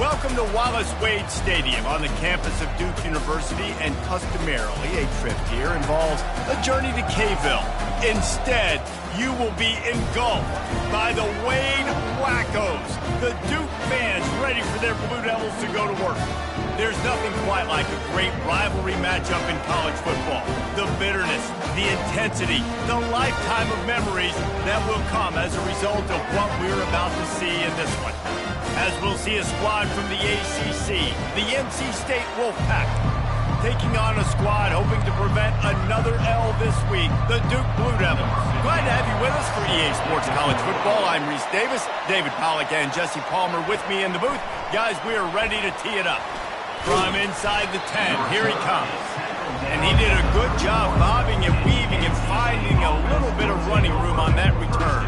Welcome to Wallace Wade Stadium on the campus of Duke University, and customarily a trip here involves a journey to K-ville. Instead, you will be engulfed by the Wade Wackos, the Duke fans ready for their Blue Devils to go to work. There's nothing quite like a great rivalry matchup in college football. The bitterness, the intensity, the lifetime of memories that will come as a result of what we're about to see in this one. As we'll see a squad from the ACC, the NC State Wolfpack, taking on a squad hoping to prevent another L this week, the Duke Blue Devils. Glad to have you with us for EA Sports College Football. I'm Reese Davis, David Pollack and Jesse Palmer with me in the booth. Guys, we are ready to tee it up. From inside the 10, here he comes. And he did a good job bobbing and weaving and finding a little bit of running room on that return.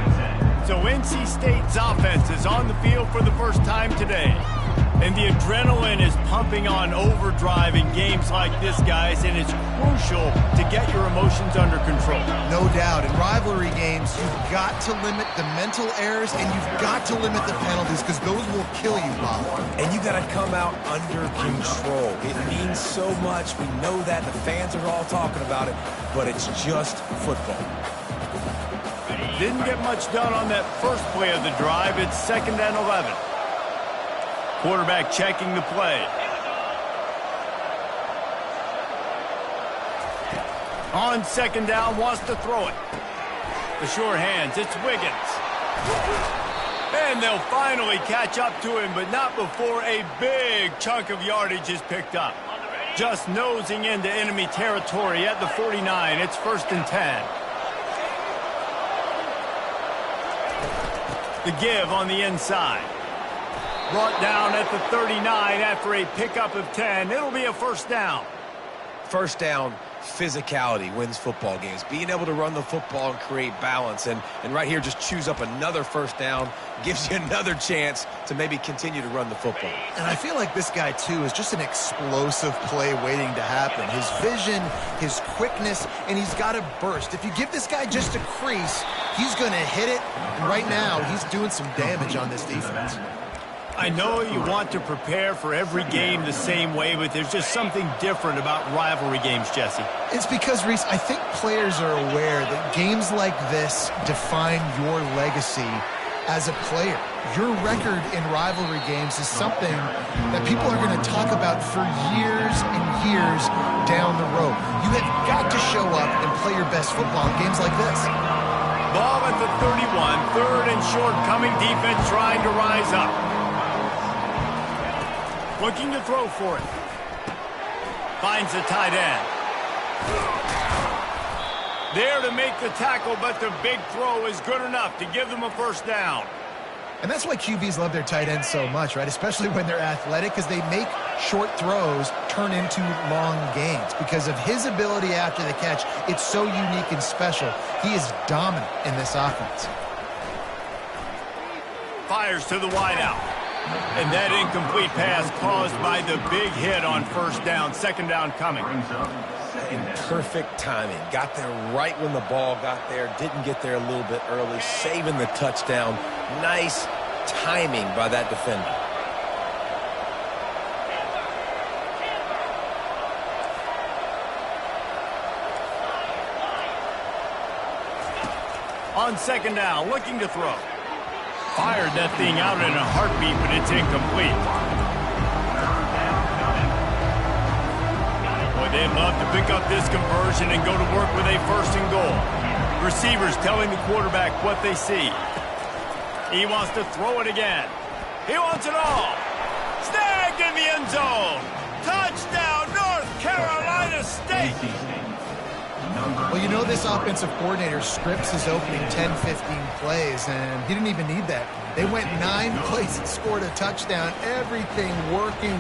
So NC State's offense is on the field for the first time today. And the adrenaline is pumping on overdrive in games like this, guys, and it's crucial to get your emotions under control. No doubt. In rivalry games, you've got to limit the mental errors and you've got to limit the penalties because those will kill you, Bob. And you got to come out under control. It means so much. We know that. The fans are all talking about it, but it's just football. Didn't get much done on that first play of the drive. It's 2nd and 11. Quarterback checking the play. On 2nd down, wants to throw it. The sure hands, it's Wiggins. And they'll finally catch up to him, but not before a big chunk of yardage is picked up. Just nosing into enemy territory at the 49. It's 1st and 10. The give on the inside. Brought down at the 39 after a pickup of 10. It'll be a 1st down. First down, physicality wins football games. Being able to run the football and create balance. And right here, just choose up another 1st down. Gives you another chance to maybe continue to run the football. And I feel like this guy, too, is just an explosive play waiting to happen. His vision, his quickness, and he's got a burst. If you give this guy just a crease, he's going to hit it. And right now, he's doing some damage on this defense. I know you want to prepare for every game the same way, but there's just something different about rivalry games, Jesse. It's because, Reese, I think players are aware that games like this define your legacy as a player. Your record in rivalry games is something that people are going to talk about for years and years down the road. You have got to show up and play your best football in games like this. Ball at the 31, 3rd and short, coming defense trying to rise up. Looking to throw for it. Finds the tight end. There to make the tackle, but the big throw is good enough to give them a 1st down. And that's why QBs love their tight ends so much, right? Especially when they're athletic, because they make short throws turn into long gains. Because of his ability after the catch, it's so unique and special. He is dominant in this offense. Fires to the wideout. And that incomplete pass caused by the big hit on 1st down. 2nd down coming. And perfect timing. Got there right when the ball got there. Didn't get there a little bit early. Saving the touchdown. Nice timing by that defender. On 2nd down, looking to throw. Fired that thing out in a heartbeat, but it's incomplete. Boy, they'd love to pick up this conversion and go to work with a 1st and goal. Receivers telling the quarterback what they see. He wants to throw it again. He wants it all. Snagged in the end zone. Touchdown, North Carolina State. Well, you know this offensive coordinator scripts his opening 10, 15 plays, and he didn't even need that. They went 9 plays and scored a touchdown, everything working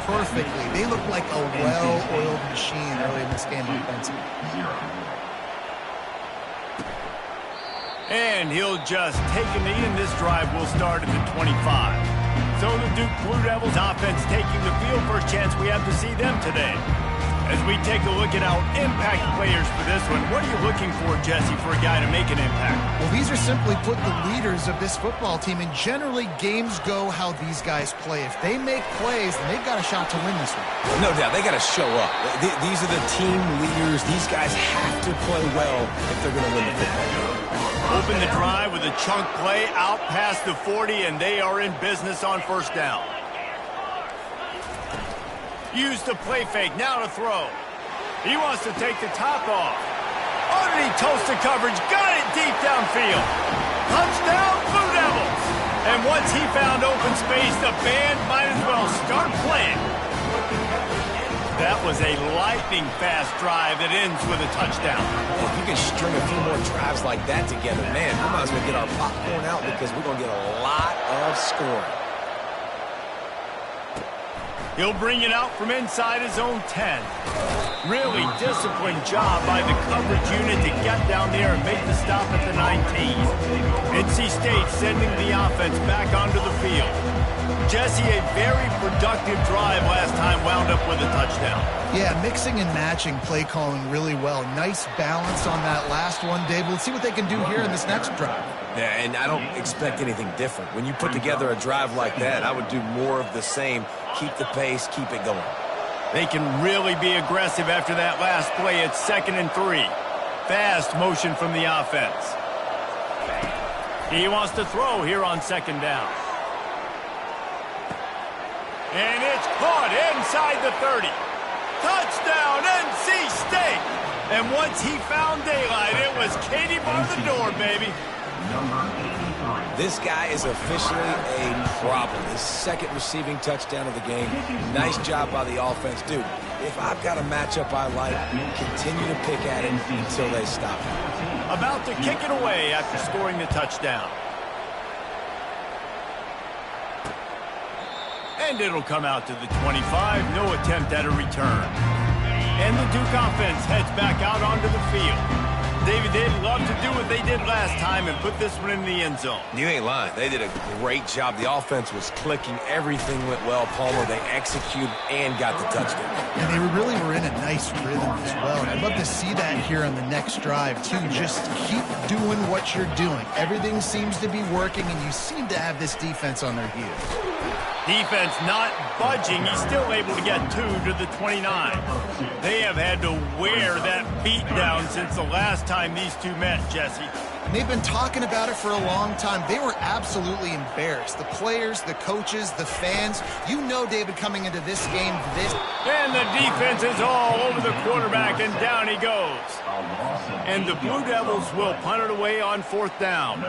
perfectly. They look like a well-oiled machine early in this game offensively. And he'll just take a knee, and this drive will start at the 25. So the Duke Blue Devils offense taking the field. First chance we have to see them today. As we take a look at our impact players for this one, what are you looking for, Jesse, for a guy to make an impact? Well, these are simply put the leaders of this football team, and generally games go how these guys play. If they make plays, then they've got a shot to win this one. No doubt, they got to show up. These are the team leaders. These guys have to play well if they're going to win the football game. Open the drive with a chunk play out past the 40, and they are in business on first down. Use the play fake, now to throw. He wants to take the top off. Underneath toasted coverage, got it deep downfield. Touchdown, Blue Devils. And once he found open space, the band might as well start playing. That was a lightning-fast drive that ends with a touchdown. If you can string a few more drives like that together, man, we might as well get our popcorn out because we're going to get a lot of scoring. He'll bring it out from inside his own 10. Really disciplined job by the coverage unit to get down there and make the stop at the 19. NC State sending the offense back onto the field. Jesse, a very productive drive last time, wound up with a touchdown. Yeah, mixing and matching play calling really well. Nice balance on that last one, Dave. Let's see what they can do here in this next drive. Yeah, and I don't expect anything different. When you put together a drive like that, I would do more of the same. Keep the pace, keep it going. They can really be aggressive after that last play. It's 2nd and 3. Fast motion from the offense. He wants to throw here on 2nd down. And it's caught inside the 30. Touchdown, NC State. And once he found daylight, it was Katie bar the door, baby. This guy is officially a problem. His 2nd receiving touchdown of the game. Nice job by the offense. Dude, if I've got a matchup I like, continue to pick at it until they stop it. About to kick it away after scoring the touchdown. And it'll come out to the 25. No attempt at a return. And the Duke offense heads back out onto the field. David, they'd love to do what they did last time and put this one in the end zone. You ain't lying. They did a great job. The offense was clicking. Everything went well. Palmer, they executed and got the touchdown. And they really were in a nice rhythm as well. And I'd love to see that here on the next drive, too. Just keep doing what you're doing. Everything seems to be working, and you seem to have this defense on their heels. Defense not budging. He's still able to get 2 to the 29. They have had to wear that beat down since the last time these two met, Jesse. And they've been talking about it for a long time. They were absolutely embarrassed. The players, the coaches, the fans. You know, David, coming into this game, And the defense is all over the quarterback, and down he goes. And the Blue Devils will punt it away on 4th down.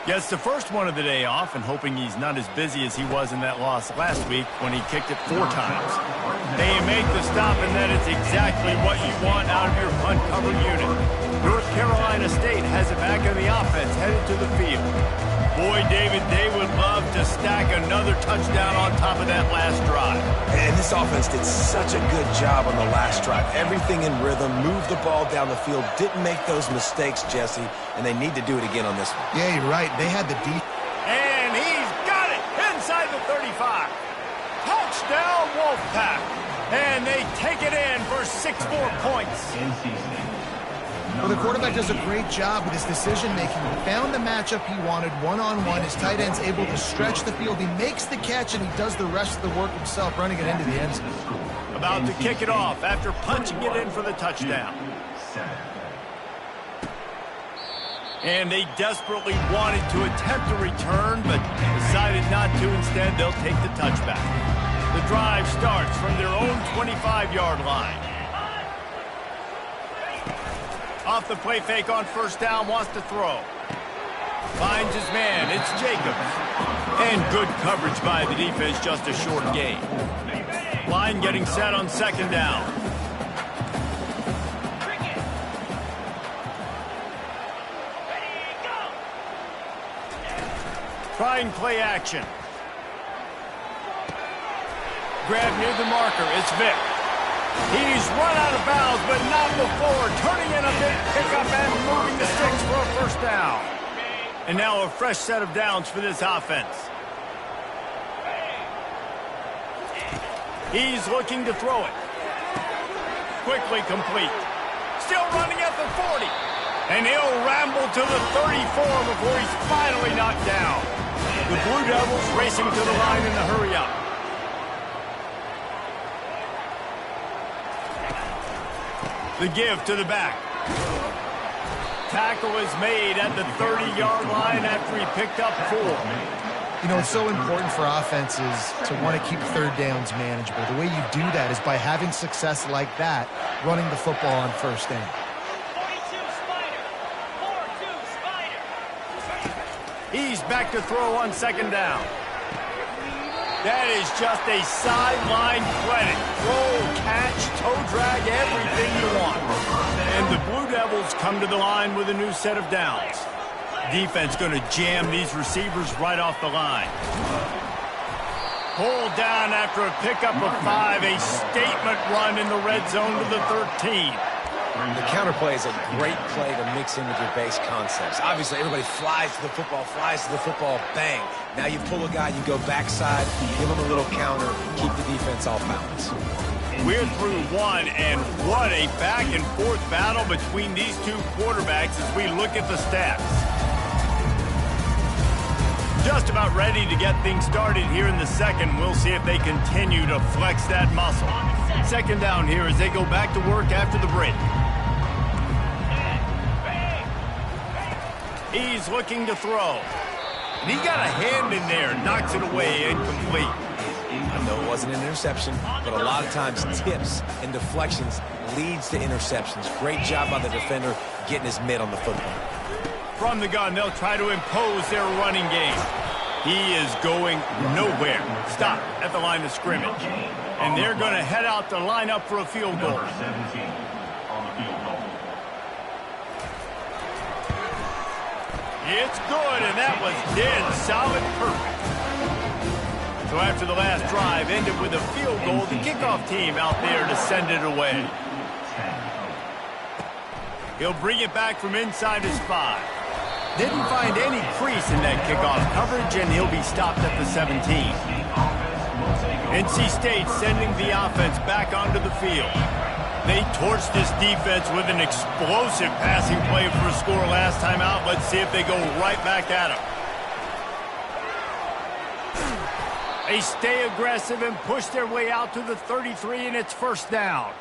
Gets the first one of the day off and hoping he's not as busy as he was in that loss last week when he kicked it 4 times. They make the stop, and that is exactly what you want out of your punt cover unit. North Carolina State has it back in the offense, headed to the field. Boy, David, they would love to stack another touchdown on top of that last drive. And this offense did such a good job on the last drive. Everything in rhythm, moved the ball down the field, didn't make those mistakes, Jesse, and they need to do it again on this one. Yeah, you're right. They had the defense. And he's got it inside the 35. Touchdown, Wolfpack. And they take it in for 6 more points. Well, the quarterback does a great job with his decision-making. He found the matchup he wanted, one-on-one. His tight end's able to stretch the field. He makes the catch, and he does the rest of the work himself, running it into the end zone. About to kick it off after punching it in for the touchdown. And they desperately wanted to attempt a return, but decided not to. Instead, they'll take the touchback. The drive starts from their own 25-yard line. Off the play fake on 1st down, wants to throw. Finds his man, it's Jacobs. And good coverage by the defense, just a short gain. Line getting set on 2nd down. Trying play action. Grab near the marker, it's Vic. He's run out of bounds, but not before. Turning in a big pickup and moving the sticks for a 1st down. And now a fresh set of downs for this offense. He's looking to throw it. Quickly complete. Still running at the 40. And he'll ramble to the 34 before he's finally knocked down. The Blue Devils racing to the line in a hurry-up. The give to the back. Tackle is made at the 30-yard line after he picked up 4. You know, it's so important for offenses to want to keep third downs manageable. The way you do that is by having success like that, running the football on first down. 42 Spider. 4-2 Spider. He's back to throw on second down. That is just a sideline credit. Throw, catch, toe drag, everything you want. And the Blue Devils come to the line with a new set of downs. Defense going to jam these receivers right off the line. Pulled down after a pickup of 5. A statement run in the red zone to the 13. The counterplay is a great play to mix in with your base concepts. Obviously, everybody flies to the football, bang. Now you pull a guy, you go backside, give him a little counter, keep the defense off balance. We're through one, and what a back-and-forth battle between these two quarterbacks as we look at the stats. Just about ready to get things started here in the second. We'll see if they continue to flex that muscle. Second down here as they go back to work after the break. He's looking to throw. And he got a hand in there, knocks it away, incomplete. I know it wasn't an interception, but a lot of times tips and deflections leads to interceptions. Great job by the defender getting his mitt on the football. From the gun, they'll try to impose their running game. He is going nowhere. Stop at the line of scrimmage. And they're going to head out to line up for a field goal. It's good, and that was dead solid perfect. So after the last drive ended with a field goal, the kickoff team out there to send it away. He'll bring it back from inside his 5. Didn't find any crease in that kickoff coverage, and he'll be stopped at the 17. NC State sending the offense back onto the field. They torched this defense with an explosive passing play for a score last time out. Let's see if they go right back at him. They stay aggressive and push their way out to the 33, and it's first down.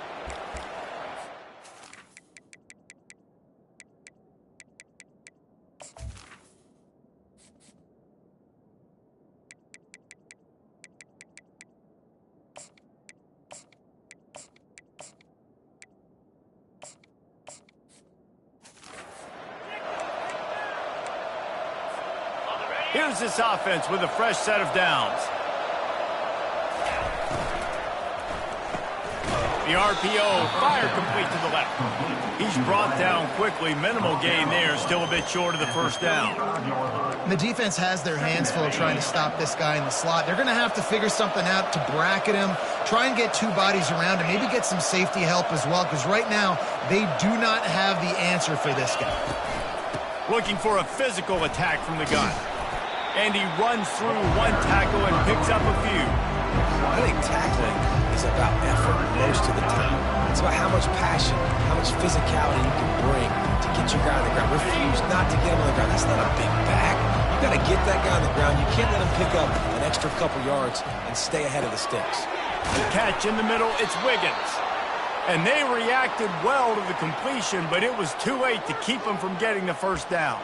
Here's this offense with a fresh set of downs. The RPO, fire complete to the left. He's brought down quickly. Minimal gain there, still a bit short of the first down. And the defense has their hands full trying to stop this guy in the slot. They're going to have to figure something out to bracket him, try and get 2 bodies around him, maybe get some safety help as well, because right now they do not have the answer for this guy. Looking for a physical attack from the gun. And he runs through 1 tackle and picks up a few. I think tackling is about effort most of the time. It's about how much passion, how much physicality you can bring to get your guy on the ground. Refuse not to get him on the ground. That's not a big back. You got to get that guy on the ground. You can't let him pick up an extra couple yards and stay ahead of the sticks. The catch in the middle, it's Wiggins. And they reacted well to the completion, but it was too late to keep him from getting the first down.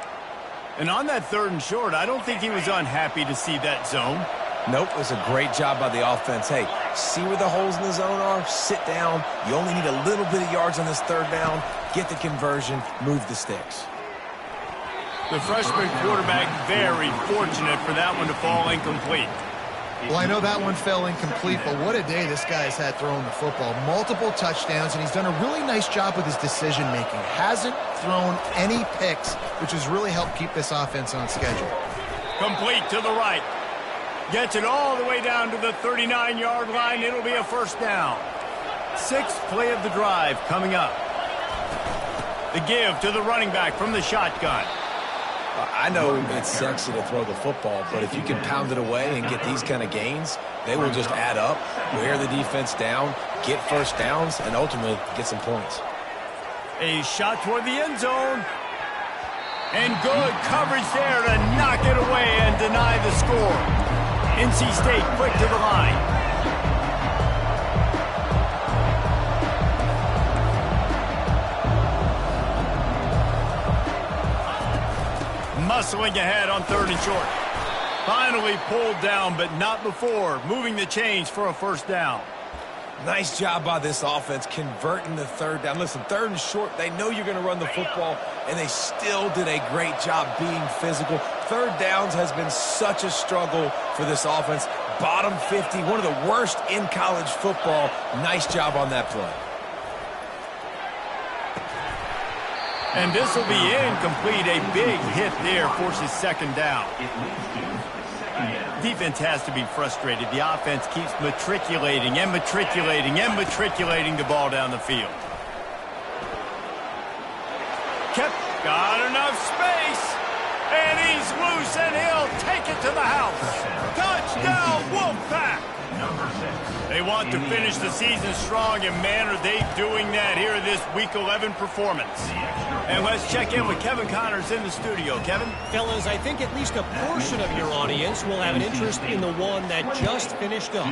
And on that 3rd and short, I don't think he was unhappy to see that zone. Nope, it was a great job by the offense. Hey, see where the holes in the zone are? Sit down. You only need a little bit of yards on this 3rd down. Get the conversion. Move the sticks. The freshman quarterback very fortunate for that one to fall incomplete. Well, I know that one fell incomplete, but what a day this guy's had throwing the football. Multiple touchdowns, and he's done a really nice job with his decision-making. Hasn't thrown any picks, which has really helped keep this offense on schedule. Complete to the right. Gets it all the way down to the 39-yard line. It'll be a first down. 6th play of the drive coming up. The give to the running back from the shotgun. I know it's sexy to throw the football, but if you can pound it away and get these kind of gains, they will just add up, wear the defense down, get first downs, and ultimately get some points. A shot toward the end zone. And good coverage there to knock it away and deny the score. NC State quick to the line. Muscling ahead on 3rd and short. Finally pulled down, but not before. Moving the chains for a first down. Nice job by this offense converting the 3rd down. Listen, 3rd and short, they know you're going to run the football, and they still did a great job being physical. 3rd downs has been such a struggle for this offense. Bottom 50, one of the worst in college football. Nice job on that play. And this will be incomplete. A big hit there forces 2nd down. Defense has to be frustrated. The offense keeps matriculating and matriculating and matriculating the ball down the field. Got enough space. And he's loose, and he'll take it to the house. Touchdown, Wolfpack! They want to finish the season strong, and man, are they doing that here in this Week 11 performance. And let's check in with Kevin Connors in the studio. Kevin? Fellas, I think at least a portion of your audience will have an interest in the one that just finished up.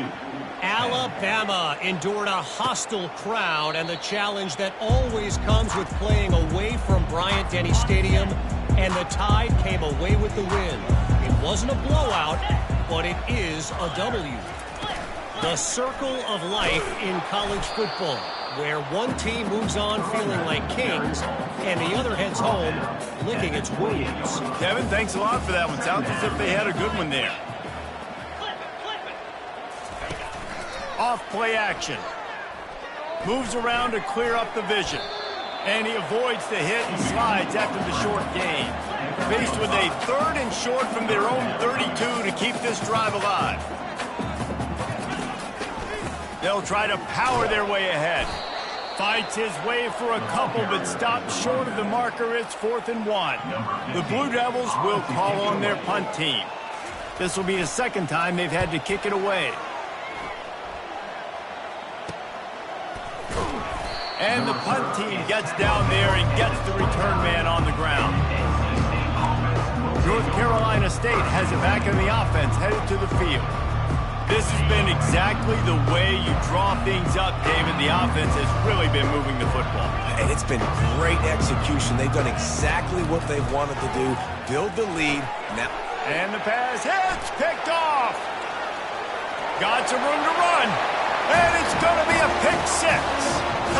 Alabama endured a hostile crowd and the challenge that always comes with playing away from Bryant-Denny Stadium, and the Tide came away with the win. It wasn't a blowout, but it is a W. The circle of life in college football, where one team moves on feeling like kings and the other heads home licking its wounds. Kevin, thanks a lot for that one. Sounds as if they had a good one there. Off play action. Moves around to clear up the vision. And he avoids the hit and slides after the short gain. Faced with a 3rd and short from their own 32 to keep this drive alive. They'll try to power their way ahead. Fights his way for a couple, but stops short of the marker. It's 4th and 1. The Blue Devils will call on their punt team. This will be the 2nd time they've had to kick it away. And the punt team gets down there and gets the return man on the ground. North Carolina State has it back in the offense, headed to the field. This has been exactly the way you draw things up, David. The offense has really been moving the football. And it's been great execution. They've done exactly what they wanted to do, build the lead. Now, and the pass hits, picked off. Got some room to run. And it's going to be a pick 6.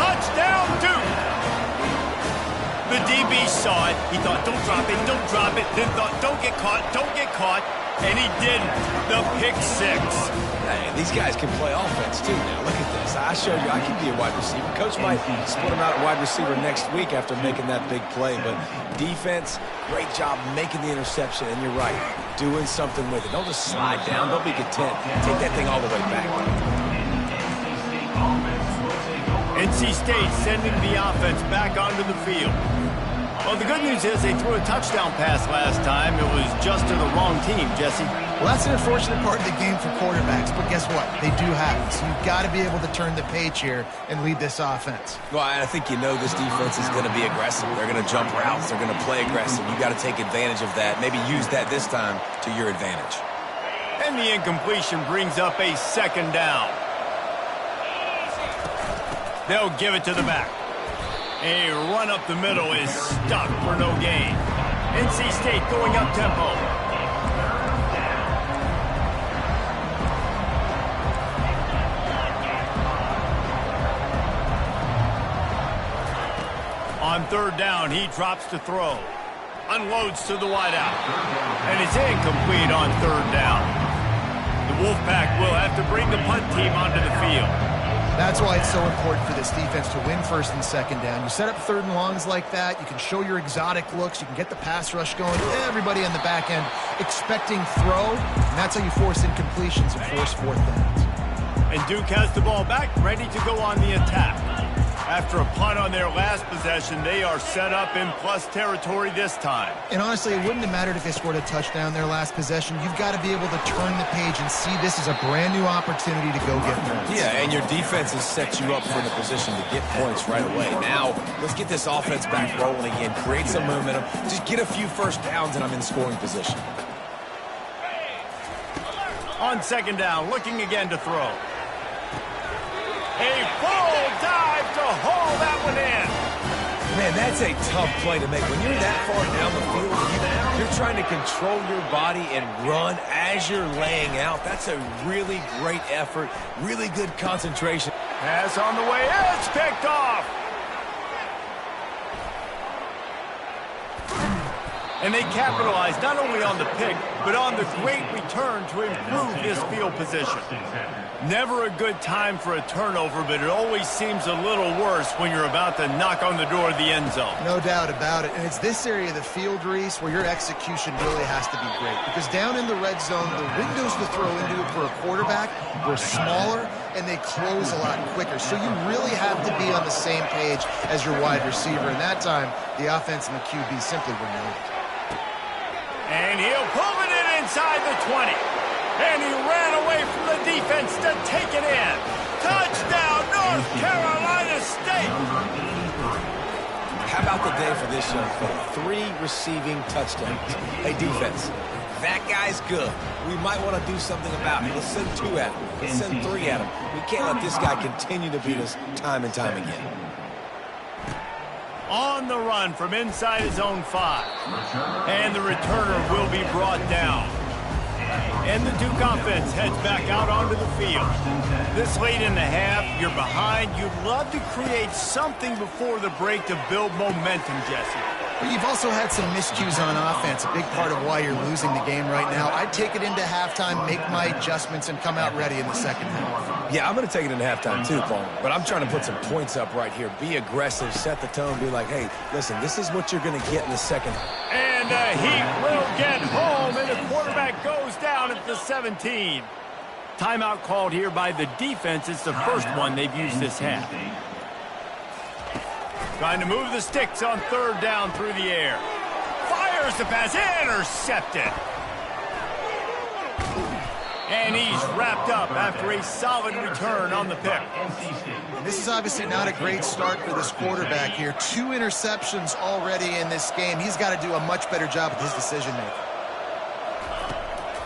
Touchdown, Duke. The DB saw it. He thought, don't drop it, don't drop it. Then thought, don't get caught, don't get caught. And he didn't. The pick 6. Hey, these guys can play offense, too, now. Look at this. I showed you I can be a wide receiver. Coach might split him out at wide receiver next week after making that big play. But defense, great job making the interception. And you're right, doing something with it. Don't just slide down. Don't be content. Take that thing all the way back. NC State sending the offense back onto the field. Well, the good news is they threw a touchdown pass last time. It was just to the wrong team, Jesse. Well, that's an unfortunate part of the game for quarterbacks, but guess what? They do have it. So you've got to be able to turn the page here and lead this offense. Well, I think you know this defense is going to be aggressive. They're going to jump routes. They're going to play aggressive. You got to take advantage of that. Maybe use that this time to your advantage. And the incompletion brings up a 2nd down. They'll give it to the back. A run up the middle is stuck for no gain. NC State going up tempo. On 3rd down, he drops to throw. Unloads to the wideout. And it's incomplete on 3rd down. The Wolfpack will have to bring the punt team onto the field. That's why it's so important for this defense to win 1st and 2nd down. You set up 3rd and longs like that. You can show your exotic looks. You can get the pass rush going. Everybody on the back end expecting throw. And that's how you force incompletions and force 4th downs. And Duke has the ball back, ready to go on the attack. After a punt on their last possession, they are set up in plus territory this time. And honestly, it wouldn't have mattered if they scored a touchdown their last possession. You've got to be able to turn the page and see this as a brand new opportunity to go get points. Yeah, and your defense has set you up for the position to get points right away. Now, let's get this offense back rolling again, create some momentum, just get a few first downs, and I'm in scoring position. On second down, looking again to throw. A full dive to haul that one in. Man, that's a tough play to make. When you're that far down the field, you're trying to control your body and run as you're laying out. That's a really great effort, really good concentration. Pass on the way, it's picked off. And they capitalize not only on the pick, but on the great return to improve this field position. Never a good time for a turnover, but it always seems a little worse when you're about to knock on the door of the end zone. No doubt about it. And it's this area of the field, Reese, where your execution really has to be great. Because down in the red zone, the windows to throw into it for a quarterback were smaller, and they close a lot quicker. So you really have to be on the same page as your wide receiver. And that time, the offense and the QB simply were nailed. And he'll pull it in inside the 20. And he ran away from the defense to take it in. Touchdown, North Carolina State. How about the day for this young fella? 3 receiving touchdowns. Hey, defense, that guy's good. We might want to do something about it. Let's send 2 at him. Let's send 3 at him. We can't let this guy continue to beat us time and time again. On the run from inside his own 5. And the returner will be brought down. And the Duke offense heads back out onto the field. This late in the half, you're behind. You'd love to create something before the break to build momentum, Jesse. But you've also had some miscues on offense, a big part of why you're losing the game right now. I'd take it into halftime, make my adjustments, and come out ready in the second half. Yeah, I'm going to take it into halftime too, Paul. But I'm trying to put some points up right here. Be aggressive, set the tone, be like, hey, listen, this is what you're going to get in the second half. And he will get home, and the quarterback goes down at the 17. Timeout called here by the defense. It's the first one they've used this half. Trying to move the sticks on third down through the air. Fires the pass, intercepted. And he's wrapped up after a solid return on the pick. This is obviously not a great start for this quarterback here. 2 interceptions already in this game. He's got to do a much better job with his decision-making.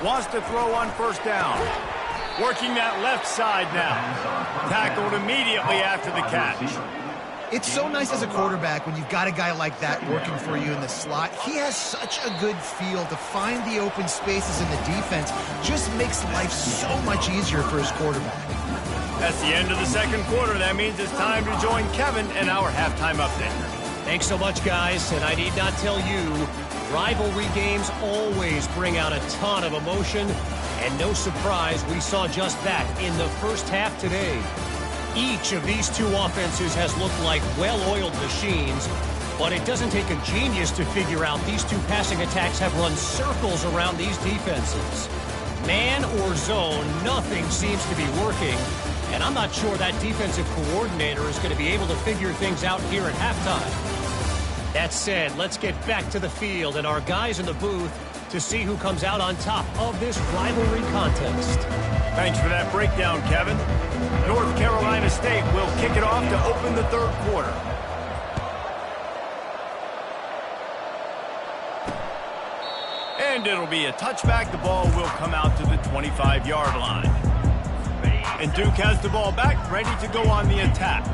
Wants to throw on first down. Working that left side now. Tackled immediately after the catch. It's so nice as a quarterback when you've got a guy like that working for you in the slot. He has such a good feel to find the open spaces in the defense. Just makes life so much easier for his quarterback. That's the end of the second quarter. That means it's time to join Kevin and our halftime update. Thanks so much, guys. And I need not tell you, rivalry games always bring out a ton of emotion. And no surprise, we saw just that in the first half today. Each of these 2 offenses has looked like well-oiled machines, but it doesn't take a genius to figure out these 2 passing attacks have run circles around these defenses. Man or zone, nothing seems to be working, and I'm not sure that defensive coordinator is going to be able to figure things out here at halftime. That said, let's get back to the field and our guys in the booth to see who comes out on top of this rivalry contest. Thanks for that breakdown, Kevin. North Carolina State will kick it off to open the third quarter. And it'll be a touchback. The ball will come out to the 25-yard line. And Duke has the ball back, ready to go on the attack.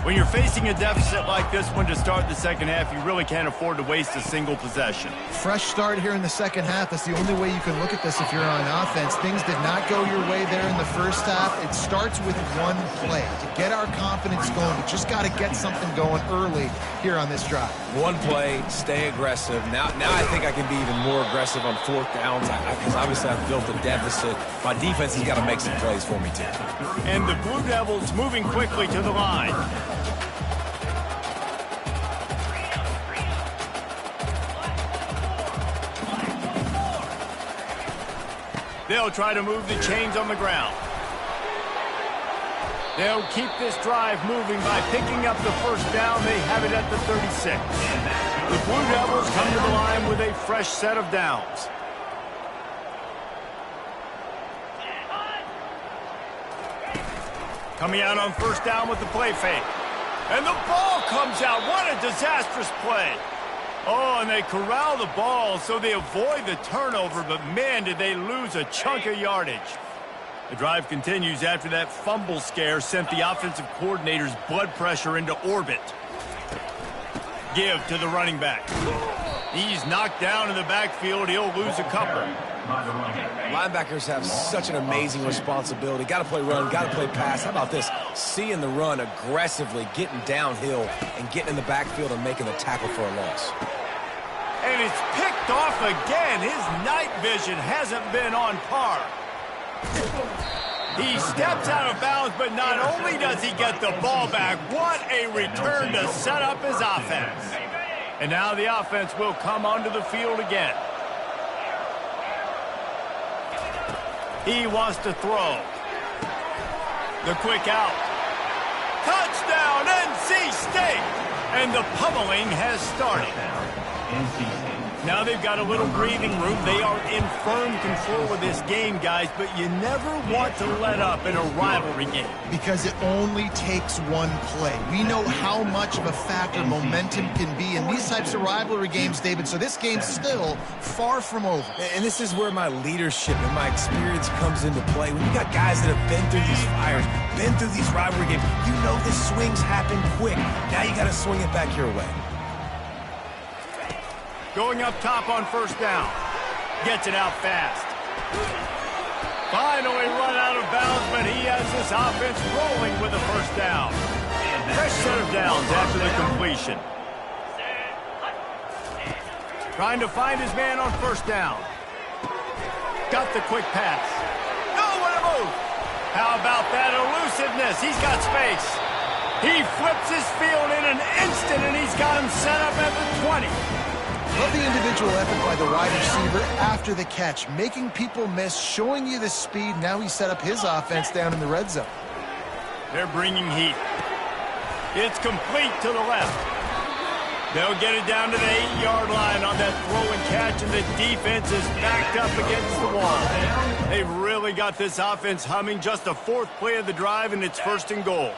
When you're facing a deficit like this one to start the second half, you really can't afford to waste a single possession. Fresh start here in the second half. That's the only way you can look at this if you're on offense. Things did not go your way there in the first half. It starts with one play. To get our confidence going, we just got to get something going early here on this drive. One play, stay aggressive. Now I think I can be even more aggressive on 4th downs because obviously I've built a deficit. My defense has got to make some plays for me too. And the Blue Devils moving quickly to the line. They'll try to move the chains on the ground. They'll keep this drive moving by picking up the first down. They have it at the 36. The Blue Devils come to the line with a fresh set of downs. Coming out on first down with the play fake. And the ball comes out. What a disastrous play. Oh, and they corral the ball so they avoid the turnover, but man, did they lose a chunk of yardage. The drive continues after that fumble scare sent the offensive coordinator's blood pressure into orbit. Give to the running back. He's knocked down in the backfield. He'll lose a couple. Linebackers have such an amazing responsibility. Got to play run, got to play pass. How about this? Seeing the run aggressively, getting downhill, and getting in the backfield and making the tackle for a loss. And it's picked off again. His night vision hasn't been on par. He steps out of bounds, but not only does he get the ball back, what a return to set up his offense. And now the offense will come onto the field again. He wants to throw. The quick out. Touchdown, NC State! And the pummeling has started. Now they've got a little breathing room. They are in firm control of this game, guys, but you never want to let up in a rivalry game. Because it only takes one play. We know how much of a factor momentum can be in these types of rivalry games, David, so this game's still far from over. And this is where my leadership and my experience comes into play. When you got guys that have been through these fires, been through these rivalry games, you know the swings happen quick. Now you got to swing it back your way. Going up top on first down. Gets it out fast. Finally run out of bounds, but he has his offense rolling with a first down. Fresh set of downs after the completion. Trying to find his man on first down. Got the quick pass. Oh, what a move! How about that elusiveness? He's got space. He flips his field in an instant, and he's got him set up at the 20. Love the individual effort by the wide receiver after the catch, making people miss, showing you the speed. Now he set up his offense down in the red zone. They're bringing heat. It's complete to the left. They'll get it down to the 8-yard line on that throw and catch, and the defense is backed up against the wall. They've really got this offense humming. Just a fourth play of the drive, and it's first and goal.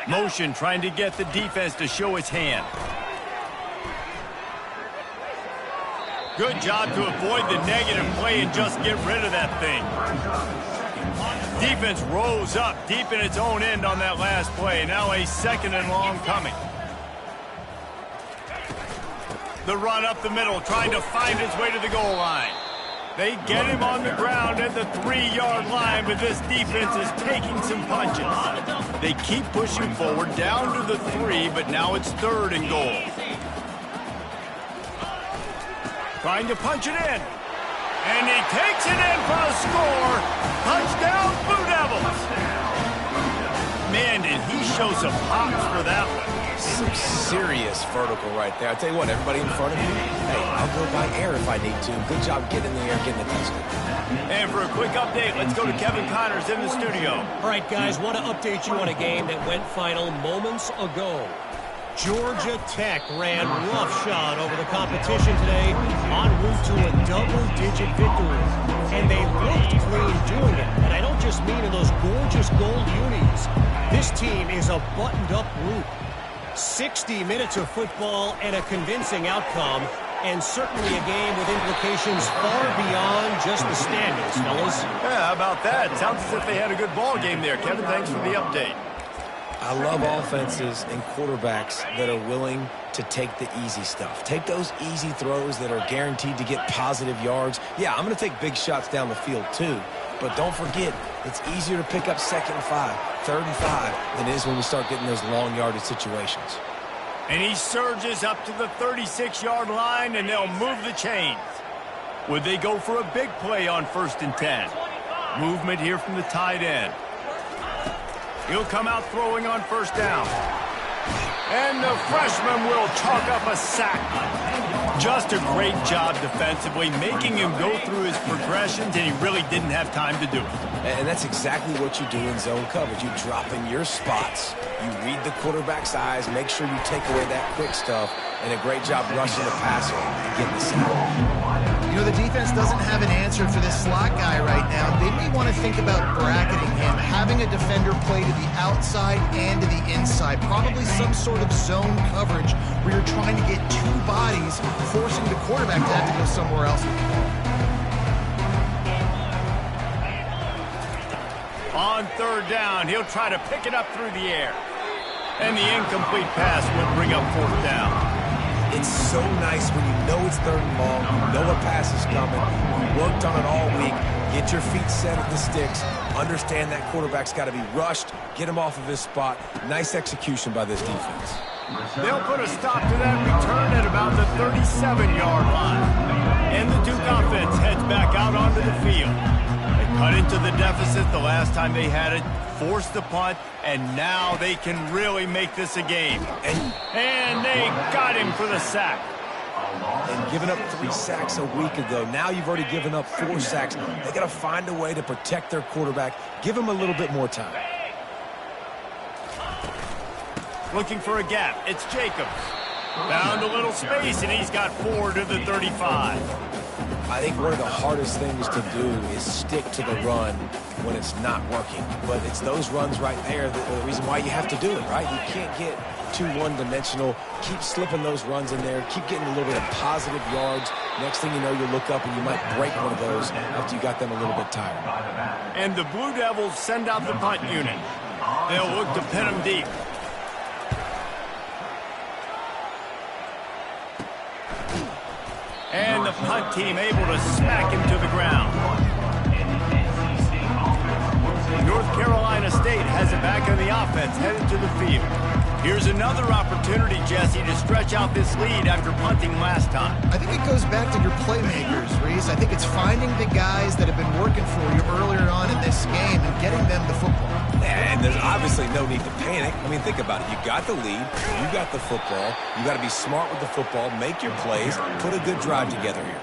Motion trying to get the defense to show its hand. Good job to avoid the negative play and just get rid of that thing. Defense rose up deep in its own end on that last play. Now a second and long coming. The run up the middle, trying to find its way to the goal line. They get him on the ground at the 3-yard line, but this defense is taking some punches. They keep pushing forward down to the 3, but now it's third and goal. Trying to punch it in. And he takes it in for the score. Touchdown, Blue Devils. Man, did he show some hops for that one. Some serious vertical right there. I tell you what, everybody in front of you, hey, I'll go by air if I need to. Good job getting in the air, getting the touchdown. And for a quick update, let's go to Kevin Connors in the studio. All right, guys, want to update you on a game that went final moments ago. Georgia Tech ran roughshod over the competition today en route to a double-digit victory. And they looked clean doing it. And I don't just mean in those gorgeous gold unis. This team is a buttoned-up group. 60 minutes of football and a convincing outcome, and certainly a game with implications far beyond just the standings, fellas. Yeah, how about that? Sounds as if they had a good ball game there. Kevin, thanks for the update. I love offenses and quarterbacks that are willing to take the easy stuff. Take those easy throws that are guaranteed to get positive yards. Yeah, I'm going to take big shots down the field too, but don't forget, it's easier to pick up 2nd and 5, 3rd and 5 than it is when we start getting those long yardage situations. And he surges up to the 36-yard line, and they'll move the chains. Would they go for a big play on 1st and 10? Movement here from the tight end. He'll come out throwing on first down. And the freshman will chalk up a sack. Just a great job defensively, making him go through his progressions, and he really didn't have time to do it. And that's exactly what you do in zone coverage. You drop in your spots, you read the quarterback's eyes, make sure you take away that quick stuff, and a great job rushing the passer and getting the sack. You know, the defense doesn't have an answer for this slot guy right now. They may want to think about bracketing him, having a defender play to the outside and to the inside. Probably some sort of zone coverage where you're trying to get two bodies, forcing the quarterback to have to go somewhere else with the ball. On third down, he'll try to pick it up through the air. And the incomplete pass would bring up fourth down. It's so nice when you know it's third and long, you know a pass is coming, you worked on it all week, get your feet set at the sticks, understand that quarterback's got to be rushed, get him off of his spot. Nice execution by this defense. They'll put a stop to that return at about the 37-yard line. And the Duke offense heads back out onto the field. They cut into the deficit the last time they had it, forced the punt, and now they can really make this a game. And they got him for the sack. And giving up 3 sacks a week ago, now you've already given up 4 sacks. They got to find a way to protect their quarterback. Give him a little bit more time. Looking for a gap. It's Jacobs. Found a little space, and he's got 4 to the 35. I think one of the hardest things to do is stick to the run when it's not working. But it's those runs right there the reason why you have to do it, right? You can't get too one-dimensional. Keep slipping those runs in there. Keep getting a little bit of positive yards. Next thing you know, you look up and you might break one of those after you got them a little bit tired. And the Blue Devils send out the punt unit. They'll look to pin them deep. And the punt team able to smack him to the ground. North Carolina State has it back in the offense, headed to the field. Here's another opportunity, Jesse, to stretch out this lead after punting last time. I think it goes back to your playmakers, Reese. I think it's finding the guys that have been working for you earlier on in this game and getting them the football. And there's obviously no need to panic. I mean, think about it. You got the lead. You got the football. You got to be smart with the football, make your plays, put a good drive together here.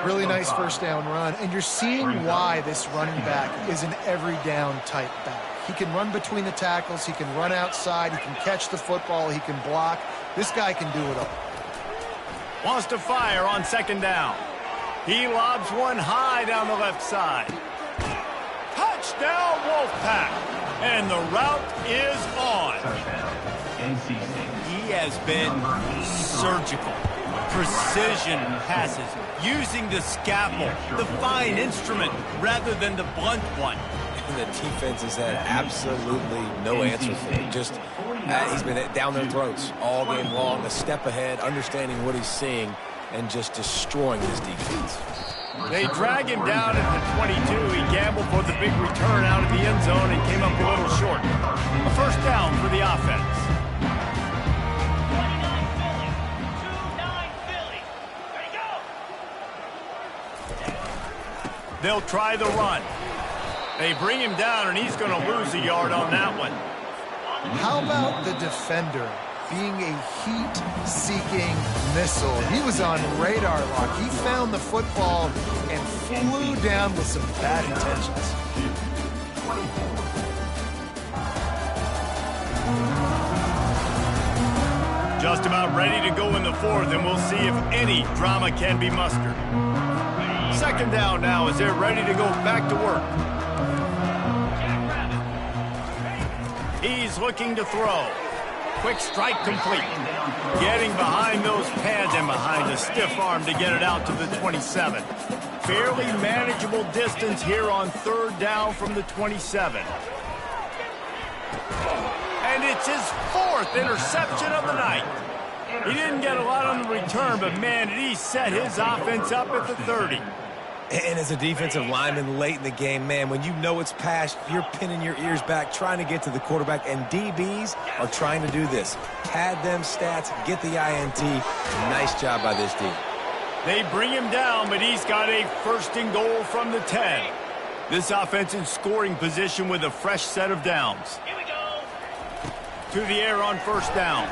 Really nice first down run, and you're seeing why this running back is an every down type back. He can run between the tackles, he can run outside, he can catch the football, he can block. This guy can do it all. Wants to fire on second down. He lobs one high down the left side. Touchdown Wolfpack, and the route is on. He has been surgical. Precision passes, using the scalpel, the fine instrument, rather than the blunt one. And the defense has had absolutely no answer for him. Just, he's been down their throats all game long, a step ahead, understanding what he's seeing, and just destroying this defense. They drag him down at the 22. He gambled for the big return out of the end zone and came up a little short. A first down for the offense. They'll try the run. They bring him down, and he's going to lose a yard on that one. How about the defender being a heat-seeking missile? He was on radar lock. He found the football and flew down with some bad intentions. Just about ready to go in the fourth, and we'll see if any drama can be mustered. Second down now as they're ready to go back to work. He's looking to throw. Quick strike complete. Getting behind those pads and behind a stiff arm to get it out to the 27. Fairly manageable distance here on third down from the 27. And it's his 4th interception of the night. He didn't get a lot on the return, but man, did he set his offense up at the 30. And as a defensive lineman late in the game, man, when you know it's past, you're pinning your ears back, trying to get to the quarterback, and DBs are trying to do this. Pad them stats, get the INT. Nice job by this team. They bring him down, but he's got a first and goal from the 10. This offense in scoring position with a fresh set of downs. Here we go. To the air on first down.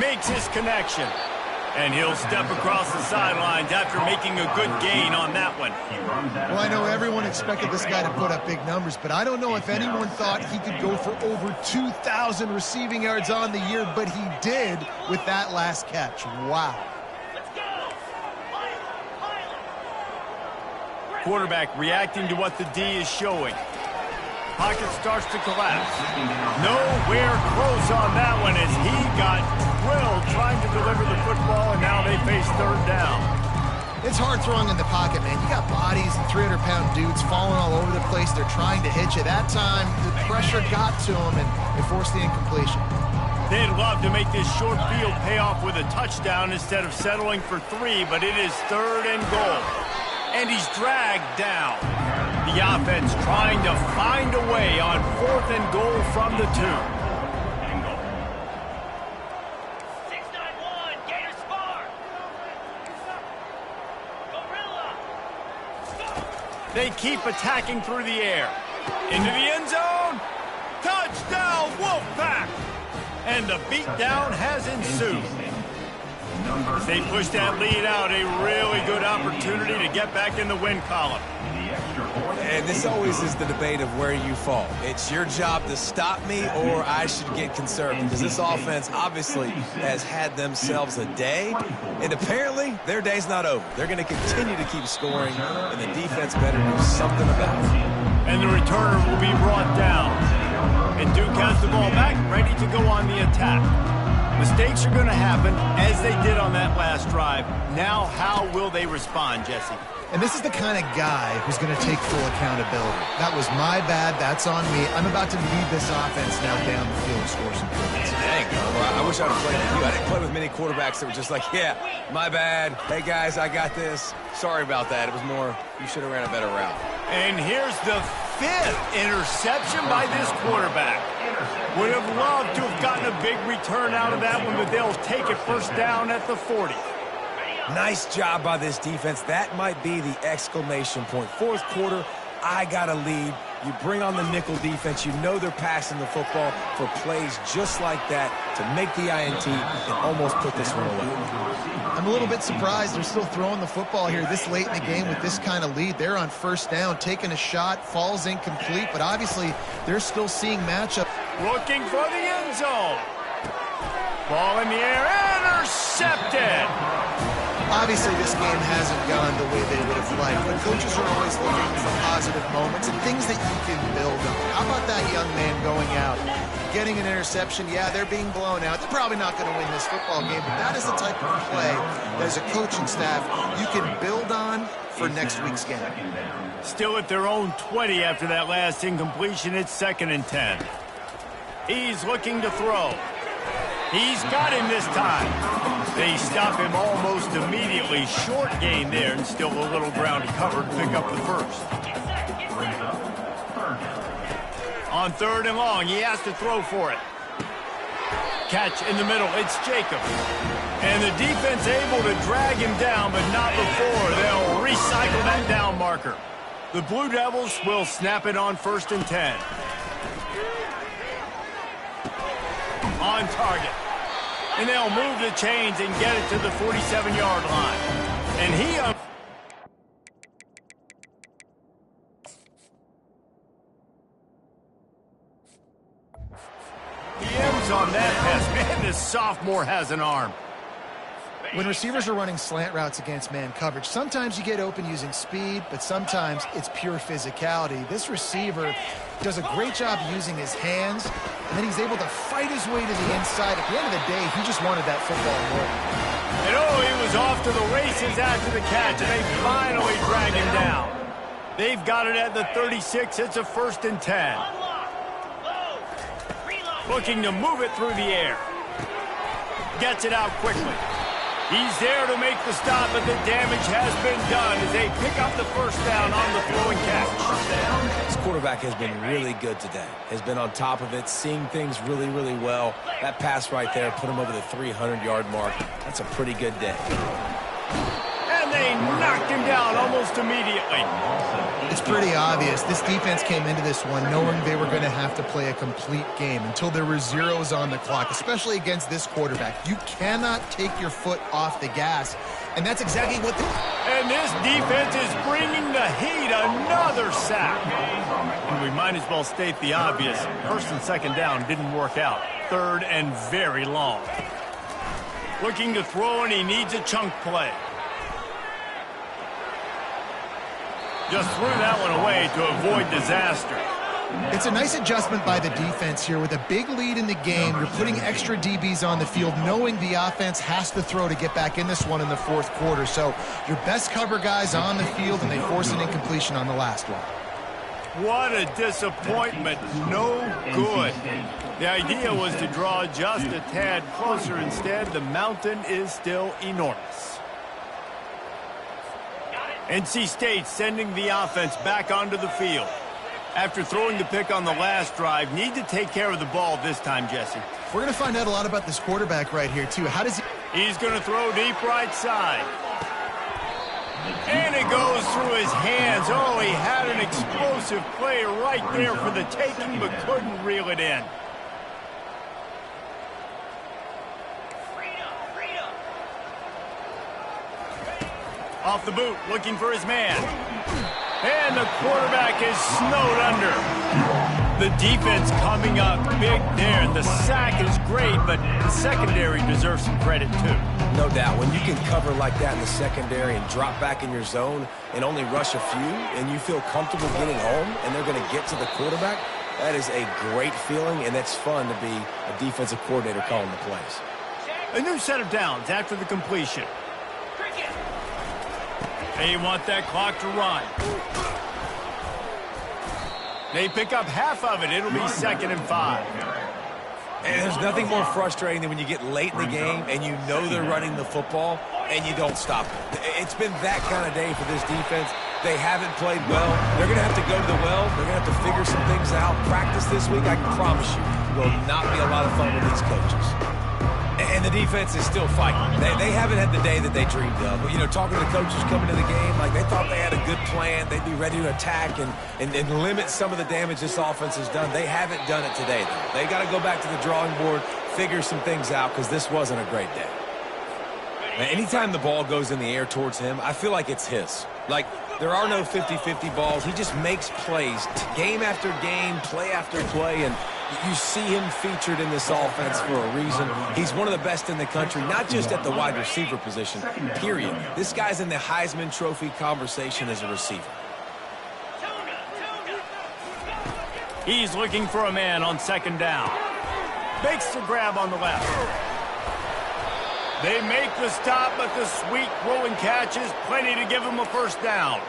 Makes his connection. And he'll step across the sidelines after making a good gain on that one. Well, I know everyone expected this guy to put up big numbers, but I don't know if anyone thought he could go for over 2,000 receiving yards on the year, but he did with that last catch. Wow. Quarterback reacting to what the D is showing. Pocket starts to collapse. Nowhere close on that one as he got drilled trying to deliver the football, and now they face third down. It's hard throwing in the pocket, man. You got bodies and 300-pound dudes falling all over the place. They're trying to hit you. That time, the pressure got to him, and it forced the incompletion. They'd love to make this short field pay off with a touchdown instead of settling for 3, but it is third and goal. And he's dragged down. The offense trying to find a way on 4th and goal from the 2. 691, Gators far. Gorilla. They keep attacking through the air. Into the end zone. Touchdown, Wolfpack! And the beatdown has ensued. As they push that lead out, a really good opportunity to get back in the win column. And this always is the debate of where you fall. It's your job to stop me, or I should get conservative, because this offense obviously has had themselves a day, and apparently their day's not over. They're going to continue to keep scoring, and the defense better do something about it. And the returner will be brought down. And Duke has the ball back, ready to go on the attack. Mistakes are going to happen, as they did on that last drive. Now, how will they respond, Jesse? And this is the kind of guy who's going to take full accountability. That was my bad. That's on me. I'm about to lead this offense now down the field and score some points. Dang, I wish I would have played with you. I didn't play with many quarterbacks that were just like, yeah, my bad. Hey, guys, I got this. Sorry about that. It was more, you should have ran a better route. And here's the 5th interception by this quarterback. Would have loved to have gotten a big return out of that one, but they'll take it first down at the 40. Nice job by this defense. That might be the exclamation point. 4th quarter, I got a lead. You bring on the nickel defense. You know they're passing the football for plays just like that to make the INT and almost put this one away. I'm a little bit surprised they're still throwing the football here this late in the game with this kind of lead. They're on first down, taking a shot, falls incomplete, but obviously they're still seeing matchup. Looking for the end zone. Ball in the air, intercepted. Obviously, this game hasn't gone the way they would have liked, but coaches are always looking for positive moments and things that you can build on. How about that young man going out, getting an interception? Yeah, they're being blown out. They're probably not going to win this football game, but that is the type of play that as a coaching staff you can build on for next week's game. Still at their own 20 after that last incompletion. It's 2nd and 10. He's looking to throw. He's got him this time. They stop him almost immediately. Short gain there, and still a little ground to cover to pick up the first. On 3rd and long, he has to throw for it. Catch in the middle, it's Jacobs. And the defense able to drag him down, but not before. They'll recycle that down marker. The Blue Devils will snap it on 1st and 10. On target. And they'll move the chains and get it to the 47-yard line. And he... He ends on that pass. Man, this sophomore has an arm. When receivers are running slant routes against man coverage, sometimes you get open using speed, but sometimes it's pure physicality. This receiver does a great job using his hands, and then he's able to fight his way to the inside. At the end of the day, he just wanted that football more. And he was off to the races after the catch, and they finally drag him down. They've got it at the 36. It's a 1st and 10. Looking to move it through the air. Gets it out quickly. He's there to make the stop, but the damage has been done as they pick up the first down on the throwing catch. This quarterback has been really good today. Has been on top of it, seeing things really, really well. That pass right there put him over the 300-yard mark. That's a pretty good day. And and they knocked him down almost immediately. It's pretty obvious. This defense came into this one knowing they were going to have to play a complete game until there were zeros on the clock, especially against this quarterback. You cannot take your foot off the gas, and that's exactly what the... And this defense is bringing the heat. Another sack. And we might as well state the obvious. First and second down didn't work out. Third and very long. Looking to throw, and he needs a chunk play. Just threw that one away to avoid disaster. It's a nice adjustment by the defense here. With a big lead in the game, you're putting extra DBs on the field, knowing the offense has to throw to get back in this one in the fourth quarter. So your best cover guys on the field, and they force an incompletion on the last one. What a disappointment. No good. The idea was to draw just a tad closer. Instead, the mountain is still enormous. NC State sending the offense back onto the field. After throwing the pick on the last drive, need to take care of the ball this time, Jesse. We're going to find out a lot about this quarterback right here, too. How does he... He's going to throw deep right side. And it goes through his hands. Oh, he had an explosive play right there for the taking, but couldn't reel it in. Off the boot, looking for his man. And the quarterback is snowed under. The defense coming up big there. The sack is great, but the secondary deserves some credit, too. No doubt. When you can cover like that in the secondary and drop back in your zone and only rush a few, and you feel comfortable getting home, and they're going to get to the quarterback, that is a great feeling, and it's fun to be a defensive coordinator calling the plays. A new set of downs after the completion. They want that clock to run. They pick up half of it. It'll be 2nd and 5. And there's nothing more frustrating than when you get late in the game and you know they're running the football and you don't stop it. It's been that kind of day for this defense. They haven't played well. They're going to have to go to the well. They're going to have to figure some things out. Practice this week, I can promise you, will not be a lot of fun with these coaches. And the defense is still fighting. They haven't had the day that they dreamed of. But, you know, talking to the coaches coming to the game, like they thought they had a good plan. They'd be ready to attack and limit some of the damage this offense has done. They haven't done it today, though. They got to go back to the drawing board, figure some things out, because this wasn't a great day. Man, anytime the ball goes in the air towards him, I feel like it's his. Like, there are no 50-50 balls. He just makes plays game after game, play after play, and you see him featured in this offense for a reason. He's one of the best in the country, not just at the wide receiver position, period. This guy's in the Heisman Trophy conversation as a receiver. He's looking for a man on 2nd down. Makes the grab on the left. They make the stop, but the sweet rolling catch is plenty to give him a 1st down.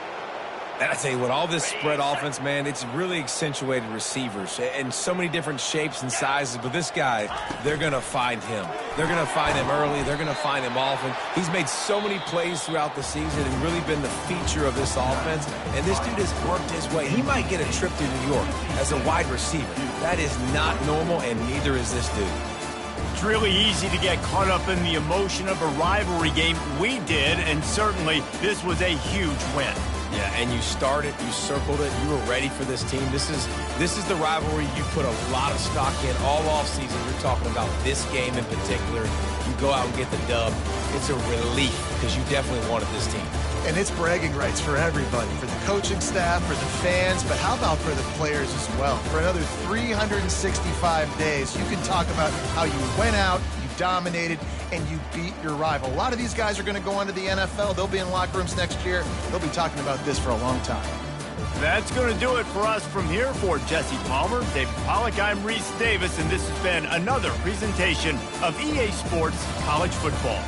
And I tell you what, all this spread offense, man, it's really accentuated receivers in so many different shapes and sizes. But this guy, they're going to find him. They're going to find him early. They're going to find him often. He's made so many plays throughout the season and really been the feature of this offense. And this dude has worked his way. He might get a trip to New York as a wide receiver. That is not normal, and neither is this dude. It's really easy to get caught up in the emotion of a rivalry game. We did, and certainly this was a huge win. Yeah, and you started, you circled it, you were ready for this team. This is the rivalry you put a lot of stock in all offseason. You're talking about this game in particular. You go out and get the dub. It's a relief because you definitely wanted this team. And it's bragging rights for everybody, for the coaching staff, for the fans, but how about for the players as well? For another 365 days, you can talk about how you went out, you dominated, and you beat your rival. A lot of these guys are going to go on to the NFL. They'll be in locker rooms next year. They'll be talking about this for a long time. That's going to do it for us from here. For Jesse Palmer, David Pollack, I'm Reese Davis, and this has been another presentation of EA Sports College Football.